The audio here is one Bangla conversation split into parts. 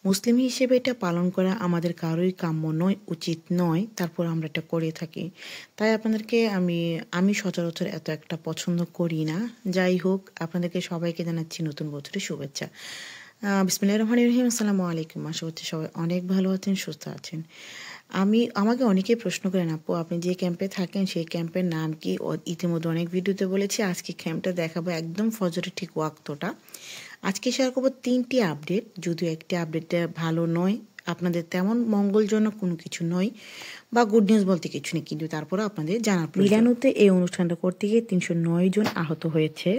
মুসলিম হিসেবে এটা পালন করা আমাদের কারোই কাম্য নয়, উচিত নয়, তারপর আমরা এটা করে থাকি। তাই আপনাদেরকে আমি সচরাচর এত একটা পছন্দ করি না। যাই হোক, আপনাদেরকে সবাইকে জানাচ্ছি নতুন বছরের শুভেচ্ছা। বিসমিল্লাহির রহমানির রহিম। আসসালামু আলাইকুম। আশা করছি সবাই অনেক ভালো আছেন, সুস্থ আছেন। আমাকে অনেকেই প্রশ্ন করেন, আপু আপনি যে ক্যাম্পে থাকেন সেই ক্যাম্পের নাম কি? ইতিমধ্যে অনেক ভিডিওতে বলেছি, আজকে ক্যাম্পটা দেখাবো একদম ফজরের ঠিক ওয়াক্তটা। আজকে শেয়ার করবো 3টি আপডেট, যদিও একটি আপডেটটা ভালো নয়, আপনাদের তেমন মঙ্গলজনক কোনো কিছু নয় বা গুড নিউজ বলতে কিছু নেই, কিন্তু তারপরে আপনাদের জানার প্রয়োজন। মিলানোতে এই অনুষ্ঠানটা করতে গিয়ে 309 জন আহত হয়েছে।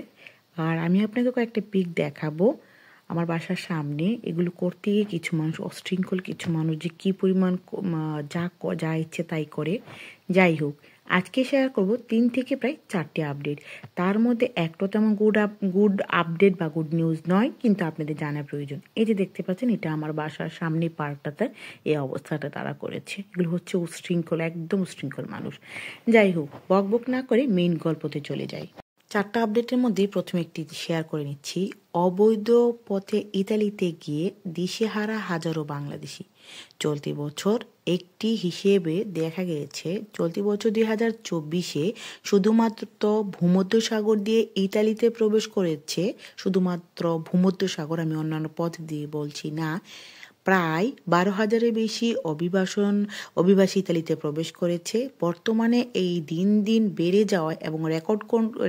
আর আমি আপনাকে কয়েকটা পিক দেখাবো আমার বাসার সামনে। এগুলো করতে গিয়ে কিছু মানুষ অশৃঙ্খল, কিছু মানুষ যে কী পরিমাণ যা ইচ্ছে তাই করে। যাই হোক, আজকে শেয়ার করব 3 থেকে প্রায় 4টি আপডেট। তার মধ্যে একটা তেমন গুড আপডেট বা গুড নিউজ নয়, কিন্তু আপনাদের জানা প্রয়োজন। এই যে দেখতে পাচ্ছেন, এটা আমার বাসার সামনে পার্কটাতে এই অবস্থাটা তারা করেছে। এগুলো হচ্ছে উশৃঙ্খল, একদম উশৃঙ্খল মানুষ। যাই হোক, বকবক না করে মেইন গল্পতে চলে যাই। 4টা আপডেটের মধ্যে প্রথমে একটি শেয়ার করে নিচ্ছি। অবৈধ পথে ইতালিতে গিয়ে দিশেহারা হাজারো বাংলাদেশি। চলতি বছর একটি হিসেবে দেখা গিয়েছে, চলতি বছর 2024-এ শুধুমাত্র ভূমধ্যসাগর দিয়ে ইতালিতে প্রবেশ করেছে, শুধুমাত্র ভূমধ্যসাগর, আমি অন্যান্য পথ দিয়ে বলছি না, প্রায় 12,000-এর বেশি অভিবাসী ইতালিতে প্রবেশ করেছে। বর্তমানে এই দিন দিন বেড়ে যাওয়ায় এবং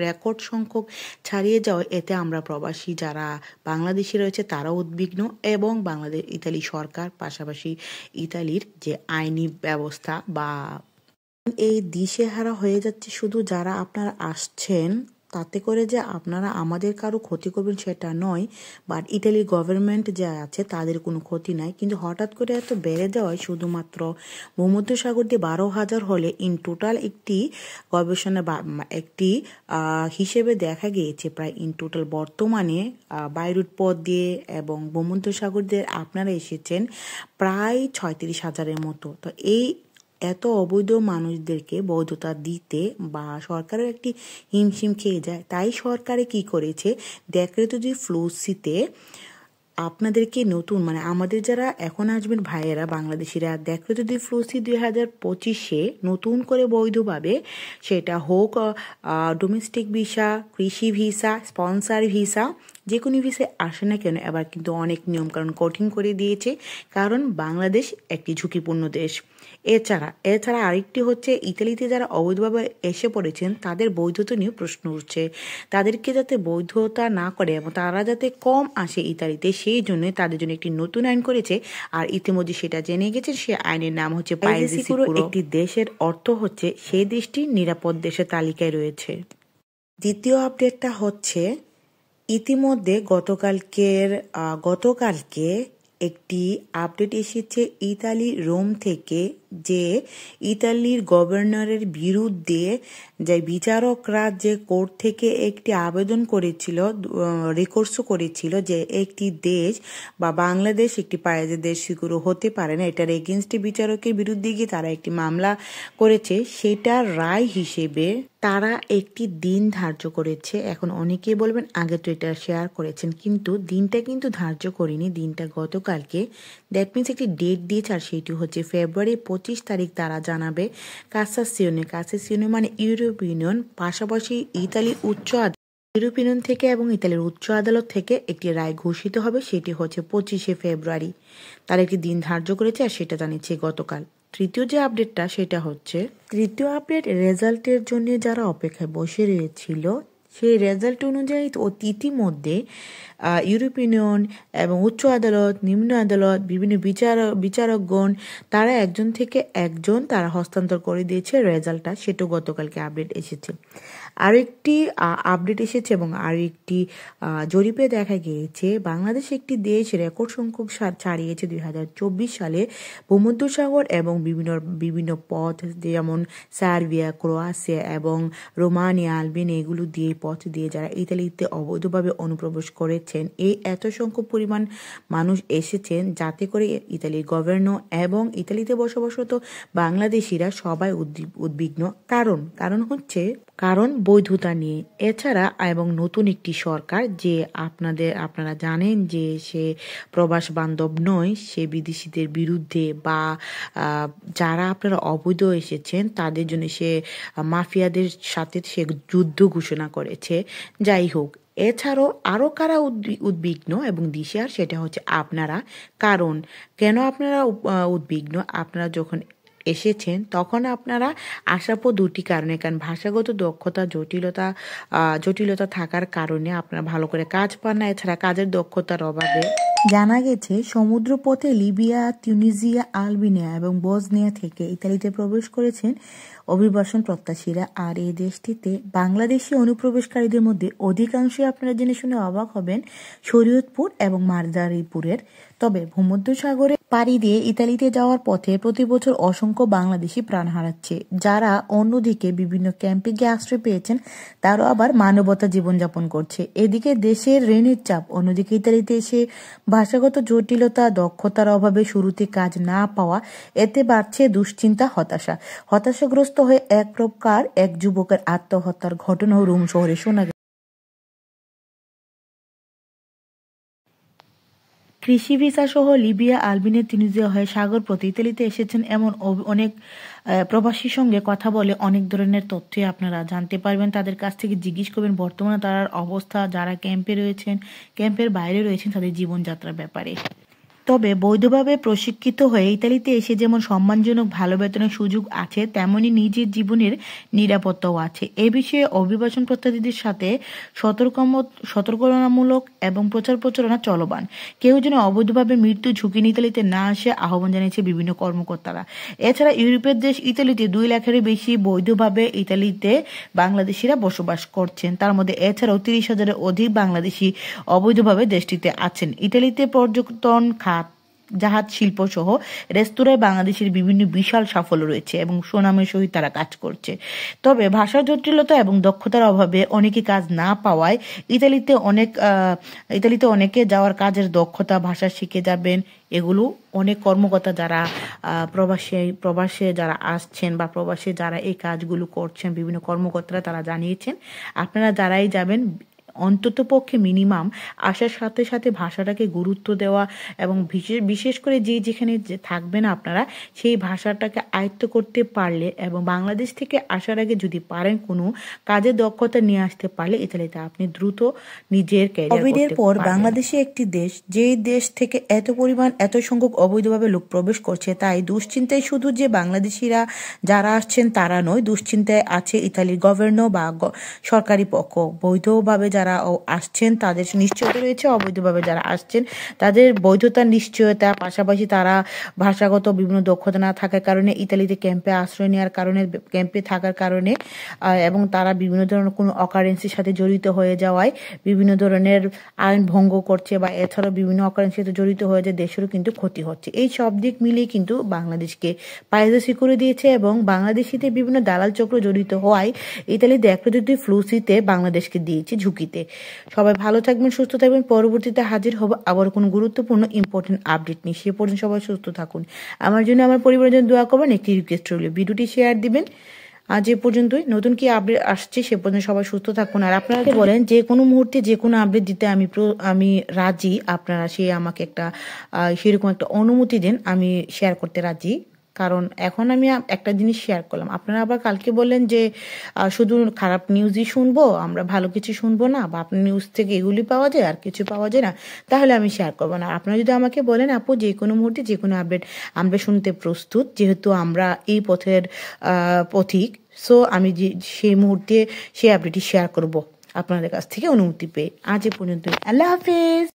রেকর্ড সংখ্যক ছাড়িয়ে যাওয়ায় এতে আমরা প্রবাসী যারা বাংলাদেশি রয়েছে তারাও উদ্বিগ্ন, এবং ইতালি সরকার, পাশাপাশি ইতালির যে আইনি ব্যবস্থা বা এই দিশেহারা হয়ে যাচ্ছে। শুধু যারা আপনারা আসছেন তাতে করে যে আপনারা আমাদের কারো ক্ষতি করবেন সেটা নয়, বাট ইটালির গভর্নমেন্ট যা আছে তাদের কোনো ক্ষতি নাই, কিন্তু হঠাৎ করে এত বেড়ে যাওয়ায় শুধুমাত্র ভূমধ্যসাগর দিয়ে 12,000 হলে ইন টোটাল একটি গবেষণা বা একটি হিসেবে দেখা গিয়েছে প্রায় ইন টোটাল বর্তমানে বাইরুট পথ দিয়ে এবং ভূমধ্যসাগর দিয়ে আপনারা এসেছেন প্রায় 36,000-এর মতো। তো এই এত অবৈধ মানুষদেরকে বৈধতা দিতে বা সরকারের একটি হিমশিম খেয়ে যায়। তাই সরকারে কি করেছে, ডেক্রেটো ফ্লুসিতে আপনাদেরকে নতুন, মানে আমাদের যারা এখন আসবেন ভাইয়েরা বাংলাদেশিরা, ডেক্রেটো ফ্লুসি 2025-এ নতুন করে বৈধভাবে, সেটা হোক ডোমেস্টিক ভিসা, কৃষি ভিসা, স্পন্সর ভিসা, যে কোনো ভিসায় আসে না কেন, এবার কিন্তু অনেক নিয়মকানুন কঠিন করে দিয়েছে, কারণ বাংলাদেশ একটি ঝুঁকিপূর্ণ দেশ। এছাড়া আরেকটি হচ্ছে, ইতালিতে যারা অবৈধভাবে এসে পড়েছেন তাদের বৈধতা নিয়ে প্রশ্ন উঠছে। তাদেরকে যাতে বৈধতা না করে এবং তারা যাতে কম আসে ইতালিতে, সেই জন্য তাদের জন্য একটি নতুন আইন করেছে। আর ইতিমধ্যে সেটা জেনে গেছে, সে আইনের নাম হচ্ছে পাইজি সিকুরো। একটি দেশের অর্থ হচ্ছে সেই দেশটি নিরাপদ দেশের তালিকায় রয়েছে। দ্বিতীয় আপডেটটা হচ্ছে, ইতিমধ্যে গতকালকে একটি আপডেট এসেছে ইতালি রোম থেকে, যে ইতালির গভর্নরের বিরুদ্ধে যে বিচারকরা যে কোর্ট থেকে একটি আবেদন করেছিল, রিকোর্সও করেছিল যে একটি দেশ বা বাংলাদেশ একটি পাইজি দেশ সিকিউর হতে পারে না, এটার এগেনস্টে বিচারকের বিরুদ্ধে গিয়ে তারা একটি মামলা করেছে। সেটার রায় হিসেবে তারা একটি দিন ধার্য করেছে। এখন অনেকেই বলবেন আগে তো এটা শেয়ার করেছেন, কিন্তু দিনটা কিন্তু ধার্য করিনি, দিনটা গতকালকে, দ্যাট মিনস একটি ডেট দিয়েছে, আর সেটি হচ্ছে ফেব্রুয়ারি 25 তারিখ তারা জানাবে কাসাসিওনে মানে ইউরোপীয় ইউনিয়ন, পাশাপাশি ইউরোপিয়ান থেকে এবং ইতালির উচ্চ আদালত থেকে একটি রায় ঘোষিত হবে, সেটি হচ্ছে 25শে ফেব্রুয়ারি। তারা একটি দিন ধার্য করেছে, আর সেটা জানিয়েছে গতকাল। তৃতীয় যে আপডেটটা, সেটা হচ্ছে তৃতীয় আপডেট রেজাল্টের জন্য যারা অপেক্ষায় বসে রয়েছিল, সেই রেজাল্ট অনুযায়ী ইতিমধ্যে ইউরোপিয়ান ইউনিয়ন এবং উচ্চ আদালত, নিম্ন আদালত, বিভিন্ন বিচারকগণ, তারা একজন থেকে একজন তারা হস্তান্তর করে দিয়েছে রেজাল্টটা, সেটাও গতকালকে আপডেট এসেছে। আরেকটি আপডেট এসেছে এবং আরেকটি জরিপে দেখা গিয়েছে, বাংলাদেশ একটি দেশ রেকর্ড সংখ্যক ছাড়িয়েছে 2024 সালে ভূমধ্যসাগর এবং বিভিন্ন পথ, যেমন সার্বিয়া, ক্রোয়েশিয়া এবং রোমানিয়া, আলবেনিয়া, এগুলো দিয়ে পথ দিয়ে যারা ইতালিতে অবৈধভাবে অনুপ্রবেশ করেছেন, এই এত সংখ্যক পরিমাণ মানুষ এসেছেন, যাতে করে ইতালির গভর্নর এবং ইতালিতে বসবাসরত বাংলাদেশিরা সবাই উদ্বিগ্ন। কারণ বৈধতা নিয়ে। এছাড়া এবং নতুন একটি সরকার যে আপনারা জানেন যে সে প্রবাস বান্ধব নয়, সে বিদেশিদের বিরুদ্ধে বা যারা আপনারা অবৈধ এসেছেন তাদের জন্য সে মাফিয়াদের সাথে সে যুদ্ধ ঘোষণা করেছে। যাই হোক, এছাড়াও আরও কারা উদ্বিগ্ন এবং দিশেহারা সেটা হচ্ছে আপনারা। কারণ কেন আপনারা উদ্বিগ্ন? আপনারা যখন এসেছেন তখন আপনারা আসার পর দুটি কারণে, কারণ ভাষাগত দক্ষতা জটিলতা থাকার কারণে আপনারা ভালো করে কাজ পান না, এছাড়া কাজের দক্ষতার অভাবে। জানা গেছে সমুদ্রপথে লিবিয়া, তিউনিসিয়া, আলবেনিয়া এবং বসনিয়া থেকে ইতালিতে প্রবেশ করেছেন অভিবাসন প্রত্যাশীরা। আর এই দেশটিতে বাংলাদেশি অনুপ্রবেশকারীদের মধ্যে অধিকাংশই আপনারা জেনে শুনে অবাক হবেন শরীয়তপুর এবং মাদারীপুরের। তবে ভূমধ্যসাগরে পাড়ি দিয়ে ইতালিতে যাওয়ার পথে প্রতি বছর অসংখ্য বাংলাদেশি প্রাণ হারাচ্ছে। যারা অন্যদিকে বিভিন্ন ক্যাম্পে গিয়ে আশ্রয় পেয়েছেন তারাও আবার মানবতা জীবনযাপন করছে। এদিকে দেশের ঋণের চাপ, অন্যদিকে ইতালিতে এসে ভাষাগত জটিলতা, দক্ষতার অভাবে শুরুতে কাজ না পাওয়া, এতে বাড়ছে দুশ্চিন্তা, হতাশাগ্রস্ত হয়ে এক প্রকার এক যুবকের আত্মহত্যার ঘটনাও রোম শহরে শোনা গেছে। কৃষি ভিসা সহ লিবিয়া, আলবেনিয়া, তিউনিসিয়া হয়ে সাগর পথে ইতালিতে এসেছেন এমন অনেক প্রবাসীর সঙ্গে কথা বলে অনেক ধরনের তথ্যই আপনারা জানতে পারবেন। তাদের কাছ থেকে জিজ্ঞেস করবেন বর্তমানে তার অবস্থা, যারা ক্যাম্পে রয়েছেন, ক্যাম্পের বাইরে রয়েছেন, তাদের জীবনযাত্রার ব্যাপারে। তবে বৈধভাবে প্রশিক্ষিত হয়ে ইতালিতে এসে যেমন সম্মানজনক ভালো বেতনের সুযোগ আছে, তেমনি নিজের জীবনের নিরাপত্তাও আছে। এ বিষয়ে অভিবাসন প্রত্যাশীদের সাথে সতর্কতামূলক এবং প্রচারণা চলমান। কেউ যেন অবৈধভাবে মৃত্যু ঝুঁকি নিয়ে ইতালিতে না আসে আহ্বান জানিয়েছে বিভিন্ন কর্মকর্তারা। এছাড়া ইউরোপের দেশ ইতালিতে 2 লাখেরও বেশি বৈধভাবে ইতালিতে বাংলাদেশিরা বসবাস করছেন। তার মধ্যে এছাড়াও 30,000-এর অধিক বাংলাদেশি অবৈধভাবে দেশটিতে আছেন। ইতালিতে পর্যটন খাত, জাহাজ শিল্প সহ রেস্তোরাঁয় বাংলাদেশের বিভিন্ন বিশাল সাফল্য রয়েছে এবং সুনামের সহিত তারা কাজ করছে। তবে ভাষার জটিলতা এবং দক্ষতার অভাবে অনেকে কাজ না পাওয়ায় ইতালিতে অনেকে যাওয়ার কাজের দক্ষতা, ভাষা শিখে যাবেন, এগুলো অনেক কর্মকর্তা যারা প্রবাসে যারা আসছেন বা প্রবাসে যারা এই কাজগুলো করছেন, বিভিন্ন কর্মকর্তারা তারা জানিয়েছেন আপনারা যারাই যাবেন অন্তত পক্ষে মিনিমাম আসার সাথে সাথে ভাষাটাকে গুরুত্ব দেওয়া এবং বিশেষ করে যেখানে থাকবেন আপনারা সেই ভাষাটাকে আয়ত্ত করতে পারলে এবং বাংলাদেশ থেকে আসার আগে যদি পারেন কোনো কাজের দক্ষতা নিয়ে আসতে পারলে ইতালিতে আপনি দ্রুত নিজের ক্যারিয়ার করতে পারবেন। পর বাংলাদেশে একটি দেশ, যেই দেশ থেকে এত সংখ্যক অবৈধভাবে লোক প্রবেশ করছে, তাই দুশ্চিন্তায় শুধু যে বাংলাদেশিরা যারা আসছেন তারা নয়, দুশ্চিন্তায় আছে ইতালির গভর্নর বা সরকারি পক্ষ। বৈধভাবে যারা আসছেন তাদের নিশ্চয়তা রয়েছে, অবৈধভাবে যারা আসছেন তাদের বৈধতার নিশ্চয়তা, পাশাপাশি তারা ভাষাগত বিভিন্ন দক্ষতা না থাকার কারণে ইতালিতে ক্যাম্পে আশ্রয় নেওয়ার কারণে, ক্যাম্পে থাকার কারণে এবং তারা বিভিন্ন ধরনের কোনো অকারেন্সির সাথে জড়িত হয়ে যাওয়ায় বিভিন্ন ধরনের আইন ভঙ্গ করছে বা এছাড়াও বিভিন্ন অকারেন্সির সাথে জড়িত হয়ে যায়, দেশেরও কিন্তু ক্ষতি হচ্ছে। এই সব দিক মিলিয়ে কিন্তু বাংলাদেশকে পায়জাসি করে দিয়েছে এবং বাংলাদেশিতে বিভিন্ন দালাল চক্র জড়িত হওয়ায় ইতালি দেখতে ফ্লুসিতে বাংলাদেশকে দিয়েছে ঝুঁকিতে। সবাই ভালো থাকবেন, সুস্থ থাকবেন। পরবর্তীতে হাজির হব আবার কোনো গুরুত্বপূর্ণ ইম্পর্টেন্ট আপডেট নিয়ে। সে পর্যন্ত সবাই সুস্থ থাকুন। আমার জন্য, আমার পরিবারের জন্য দোয়া করবেন। একটি রিকোয়েস্ট রইল, ভিডিওটি শেয়ার দিবেন। আজ এ পর্যন্তই। নতুন কি আপডেট আসছে সে পর্যন্ত সবাই সুস্থ থাকুন। আর আপনারা বলেন যে কোনো মুহূর্তে যে কোনো আপডেট দিতে আমি রাজি। আপনারা আমাকে সেরকম একটা অনুমতি দেন, আমি শেয়ার করতে রাজি। কারণ এখন আমি একটা জিনিস শেয়ার করলাম, আপনারা আবার কালকে বললেন যে শুধু খারাপ নিউজই শুনবো, আমরা ভালো কিছু শুনবো না, বা আপনার নিউজ থেকে এগুলি পাওয়া যায় আর কিছু পাওয়া যায় না, তাহলে আমি শেয়ার করবো না। আপনারা যদি আমাকে বলেন আপু যে কোনো মুহূর্তে যে কোনো আপডেট আমরা শুনতে প্রস্তুত, যেহেতু আমরা এই পথের পথিক, সো আমি সেই মুহূর্তে সেই আপডেটটি শেয়ার করব আপনাদের কাছ থেকে অনুমতি পেয়ে। আজ এ পর্যন্ত, আল্লাহ হাফেজ।